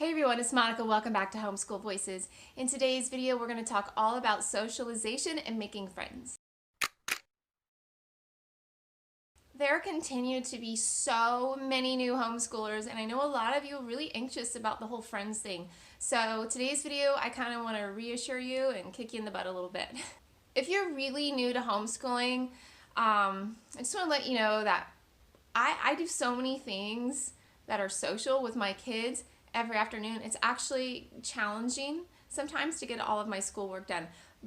Hey everyone, it's Monica. Welcome back to Homeschool Voices. In today's video, we're going to talk all about socialization and making friends. There continue to be so many new homeschoolers, and I know a lot of you are really anxious about the whole friends thing. So today's video, I kind of want to reassure you and kick you in the butt a little bit. If you're really new to homeschooling, I just want to let you know that I do so many things that are social with my kids every afternoon. It's actually challenging sometimes to get all of my schoolwork done.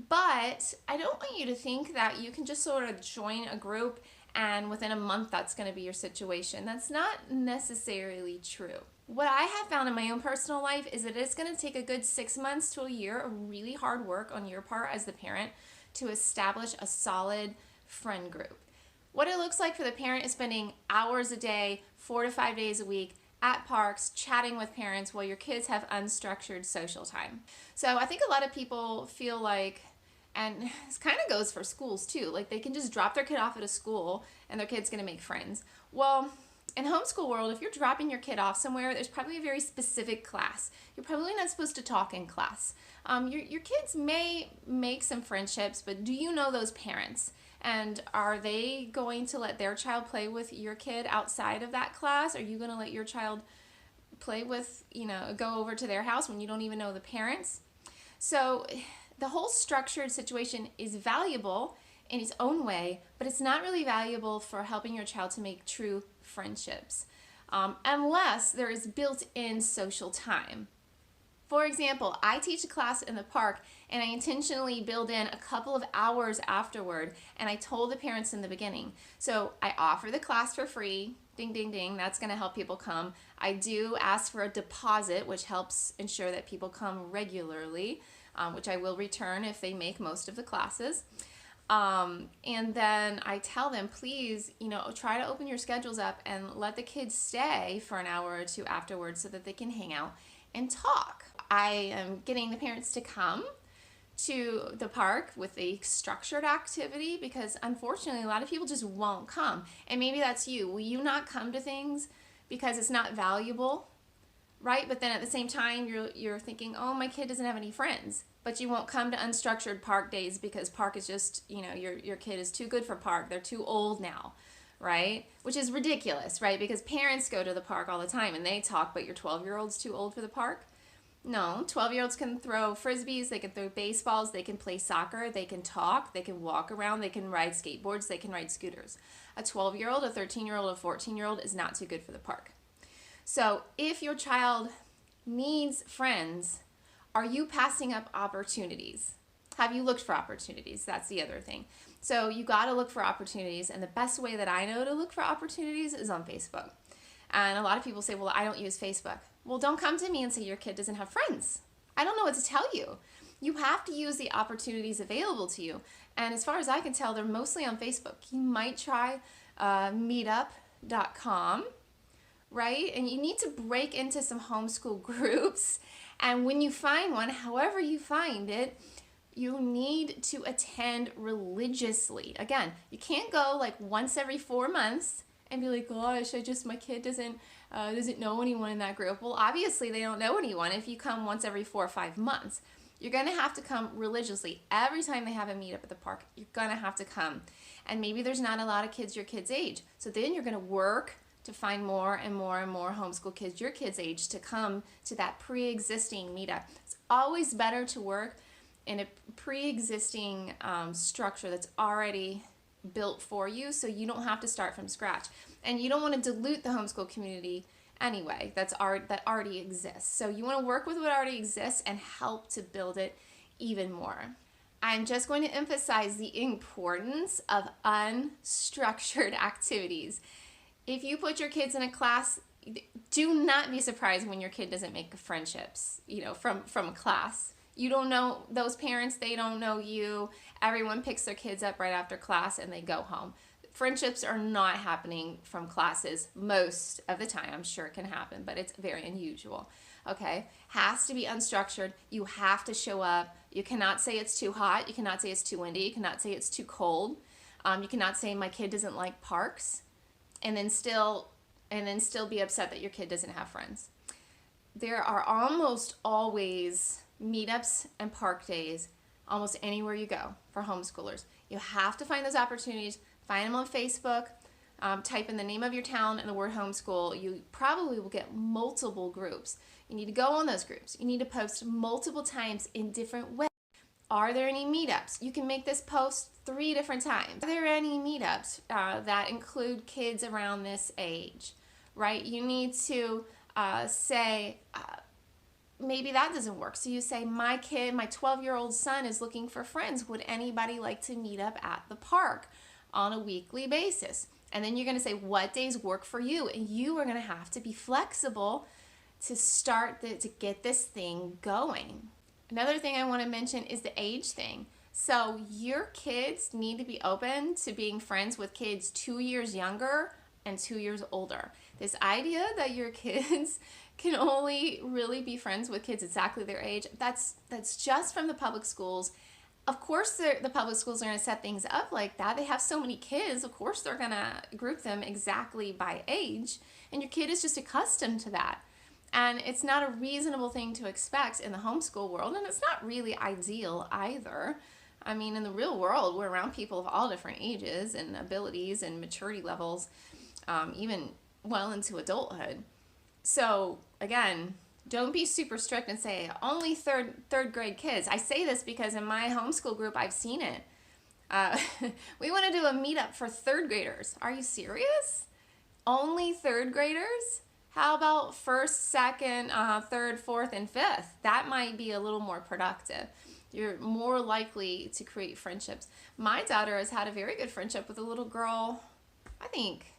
But I don't want you to think that you can just sort of join a group and within a month that's going to be your situation. That's not necessarily true. What I have found in my own personal life is that it's going to take a good 6 months to a year of really hard work on your part as the parent to establish a solid friend group. What it looks like for the parent is spending hours a day, 4 to 5 days a week, at parks, chatting with parents while your kids have unstructured social time. So I think a lot of people feel like, and this kind of goes for schools too, like they can just drop their kid off at a school and their kid's gonna make friends. Well, in homeschool world, if you're dropping your kid off somewhere, there's probably a very specific class. You're probably not supposed to talk in class. Your kids may make some friendships, but do you know those parents? And are they going to let their child play with your kid outside of that class? Are you going to let your child play with, go over to their house when you don't even know the parents? So the whole structured situation is valuable in its own way, but it's not really valuable for helping your child to make true friendships, unless there is built-in social time. For example, I teach a class in the park and I intentionally build in a couple of hours afterward, and I told the parents in the beginning. So I offer the class for free, ding, ding, ding, that's gonna help people come. I do ask for a deposit, which helps ensure that people come regularly, which I will return if they make most of the classes. And then I tell them, please, try to open your schedules up and let the kids stay for an hour or two afterwards so that they can hang out and talk. I am getting the parents to come to the park with a structured activity because unfortunately a lot of people just won't come. And maybe that's you. Will you not come to things because it's not valuable, right? But then at the same time you're thinking, oh, my kid doesn't have any friends. But you won't come to unstructured park days because park is just, your kid is too good for park. They're too old now, right? Which is ridiculous, right? Because parents go to the park all the time and they talk, but your 12-year-old's too old for the park? No, 12-year-olds can throw frisbees, they can throw baseballs, they can play soccer, they can talk, they can walk around, they can ride skateboards, they can ride scooters. A 12-year-old, a 13-year-old, a 14-year-old is not too good for the park. So if your child needs friends, are you passing up opportunities? Have you looked for opportunities? That's the other thing. So you got to look for opportunities, and the best way that I know to look for opportunities is on Facebook. And a lot of people say, well, I don't use Facebook. Well, don't come to me and say your kid doesn't have friends. I don't know what to tell you. You have to use the opportunities available to you. And as far as I can tell, they're mostly on Facebook. You might try meetup.com, right? And you need to break into some homeschool groups. And when you find one, however you find it, you need to attend religiously. Again, you can't go like once every 4 months and be like, gosh, my kid doesn't know anyone in that group. Well, obviously they don't know anyone if you come once every 4 or 5 months. You're going to have to come religiously. Every time they have a meetup at the park, you're going to have to come. And maybe there's not a lot of kids your kid's age. So then you're going to work to find more and more and more homeschool kids your kid's age to come to that pre-existing meetup. It's always better to work in a pre-existing structure that's already built for you, so you don't have to start from scratch. And you don't want to dilute the homeschool community anyway that already exists. So you want to work with what already exists and help to build it even more. I'm just going to emphasize the importance of unstructured activities. If you put your kids in a class, do not be surprised when your kid doesn't make friendships, from a class. You don't know those parents, they don't know you. Everyone picks their kids up right after class and they go home. Friendships are not happening from classes most of the time. I'm sure it can happen, but it's very unusual. Okay? Has to be unstructured. You have to show up. You cannot say it's too hot. You cannot say it's too windy. You cannot say it's too cold. You cannot say my kid doesn't like parks and then still be upset that your kid doesn't have friends. there are almost always meetups and park days almost anywhere you go for homeschoolers. You have to find those opportunities, find them on Facebook, type in the name of your town and the word homeschool. You probably will get multiple groups. You need to go on those groups. You need to post multiple times in different ways. Are there any meetups? You can make this post 3 different times. Are there any meetups that include kids around this age, right? You need to say, maybe that doesn't work. So you say, my 12-year-old son is looking for friends. Would anybody like to meet up at the park on a weekly basis? And then you're going to say, what days work for you? And you are going to have to be flexible to start to get this thing going. Another thing I want to mention is the age thing. So your kids need to be open to being friends with kids 2 years younger and 2 years older. This idea that your kids can only really be friends with kids exactly their age, that's just from the public schools. Of course, the public schools are going to set things up like that. They have so many kids, of course they're going to group them exactly by age, and your kid is just accustomed to that. And it's not a reasonable thing to expect in the homeschool world, and it's not really ideal either. I mean, in the real world, we're around people of all different ages and abilities and maturity levels, even well into adulthood. So again, don't be super strict and say only third grade kids. I say this because in my homeschool group, I've seen it. We want to do a meetup for 3rd graders. Are you serious? Only 3rd graders? How about 1st, 2nd, 3rd, 4th, and 5th? That might be a little more productive. You're more likely to create friendships. My daughter has had a very good friendship with a little girl, I think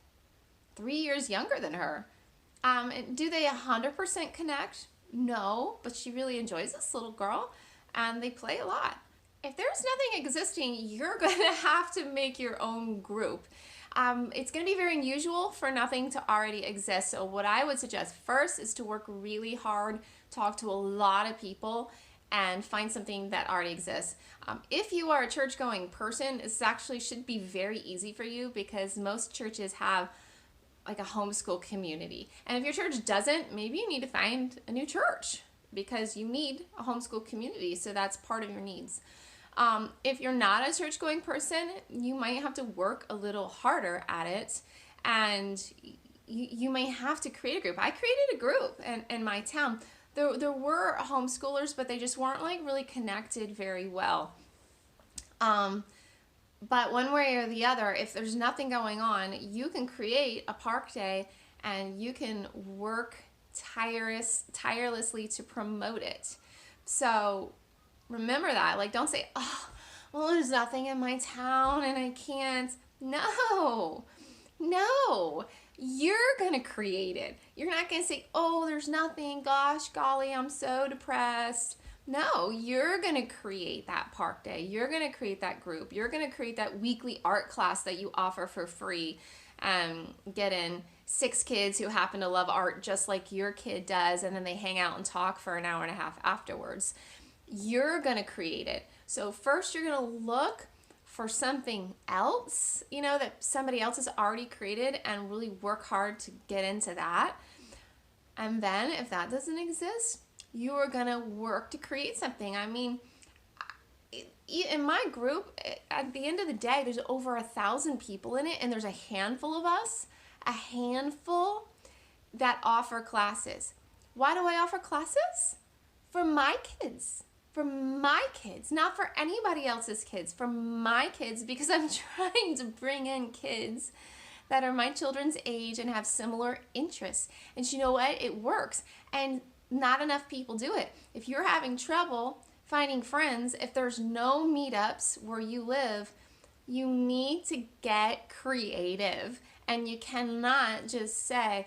3 years younger than her. Do they 100% connect? No, but she really enjoys this little girl, and they play a lot. If there's nothing existing, you're going to have to make your own group. It's going to be very unusual for nothing to already exist. So what I would suggest first is to work really hard, talk to a lot of people, and find something that already exists. If you are a church-going person, this actually should be very easy for you because most churches have like a homeschool community. And if your church doesn't, maybe you need to find a new church because you need a homeschool community, so that's part of your needs. If you're not a church-going person, you might have to work a little harder at it, and you may have to create a group. I created a group in my town. There were homeschoolers, but they just weren't like really connected very well. But one way or the other, if there's nothing going on, you can create a park day and you can work tirelessly to promote it. So remember that. Like, don't say, oh, well, there's nothing in my town and I can't. No, you're going to create it. You're not going to say, oh, there's nothing. Gosh, golly, I'm so depressed. No, you're going to create that park day. You're going to create that group. You're going to create that weekly art class that you offer for free. Get in 6 kids who happen to love art just like your kid does, and then they hang out and talk for an hour and a half afterwards. You're going to create it. So first you're going to look for something else, that somebody else has already created, and really work hard to get into that. And then if that doesn't exist, you are going to work to create something. I mean, in my group, at the end of the day, there's over 1,000 people in it, and there's a handful of us, that offer classes. Why do I offer classes? For my kids. For my kids, not for anybody else's kids, for my kids, because I'm trying to bring in kids that are my children's age and have similar interests. And you know what? It works. And not enough people do it. If you're having trouble finding friends, if there's no meetups where you live, you need to get creative. And you cannot just say,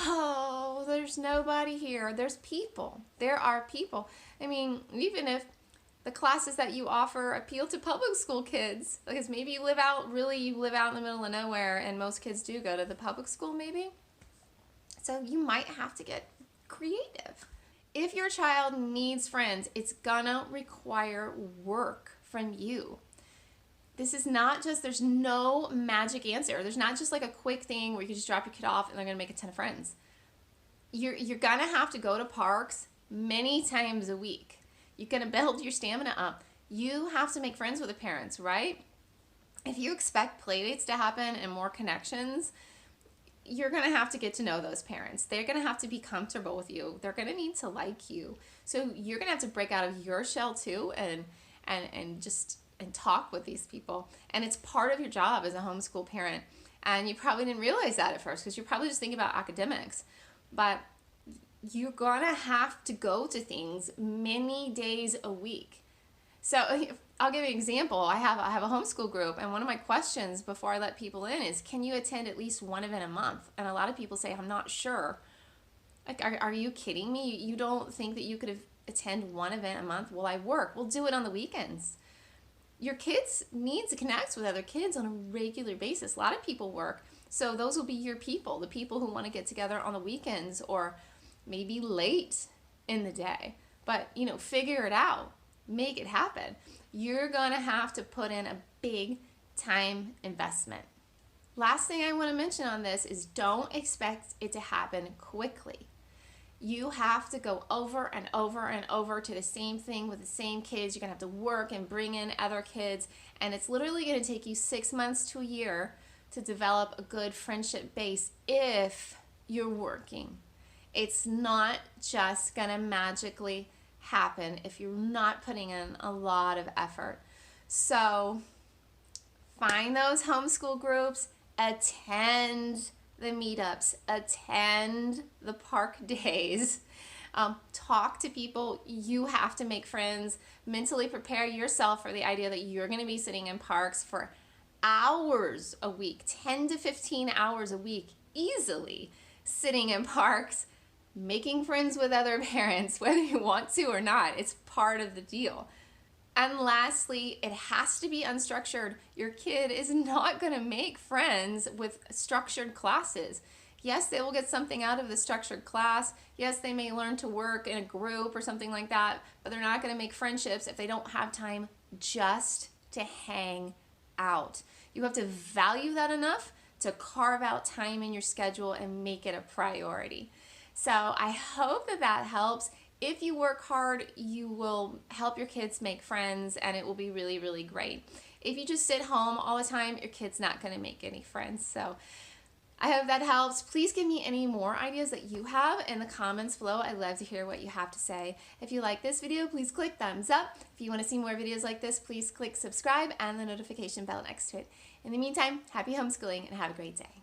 oh, there's nobody here. There's people. There are people. I mean, even if the classes that you offer appeal to public school kids, because maybe you live out in the middle of nowhere, and most kids do go to the public school maybe. So you might have to get creative. If your child needs friends, it's gonna require work from you. This is not just, there's no magic answer. There's not just like a quick thing where you can just drop your kid off and they're gonna make a ton of friends. You're gonna have to go to parks many times a week. You're gonna build your stamina up. You have to make friends with the parents, right? If you expect playdates to happen and more connections, you're going to have to get to know those parents. They're going to have to be comfortable with you. They're going to need to like you. So you're going to have to break out of your shell too and talk with these people. And it's part of your job as a homeschool parent. And you probably didn't realize that at first because you're probably just thinking about academics. But you're going to have to go to things many days a week. So I'll give you an example. I have a homeschool group, and one of my questions before I let people in is, can you attend at least one event a month? And a lot of people say, I'm not sure. Like, are you kidding me? You don't think that you could attend one event a month? Well, I work. We'll do it on the weekends. Your kids need to connect with other kids on a regular basis. A lot of people work. So those will be your people, the people who want to get together on the weekends or maybe late in the day. But, figure it out. Make it happen. You're going to have to put in a big time investment. Last thing I want to mention on this is don't expect it to happen quickly. You have to go over and over and over to the same thing with the same kids. You're going to have to work and bring in other kids, and it's literally going to take you 6 months to a year to develop a good friendship base if you're working. It's not just going to magically happen if you're not putting in a lot of effort. So find those homeschool groups, attend the meetups, attend the park days, talk to people. You have to make friends. Mentally prepare yourself for the idea that you're going to be sitting in parks for hours a week, 10 to 15 hours a week, easily sitting in parks, making friends with other parents, whether you want to or not. It's part of the deal. And lastly, it has to be unstructured. Your kid is not going to make friends with structured classes. Yes, they will get something out of the structured class. Yes, they may learn to work in a group or something like that, but they're not going to make friendships if they don't have time just to hang out. You have to value that enough to carve out time in your schedule and make it a priority. So I hope that helps. If you work hard, you will help your kids make friends, and it will be really, really great. If you just sit home all the time, your kid's not going to make any friends. So I hope that helps. Please give me any more ideas that you have in the comments below. I'd love to hear what you have to say. If you like this video, please click thumbs up. If you want to see more videos like this, please click subscribe and the notification bell next to it. In the meantime, happy homeschooling and have a great day.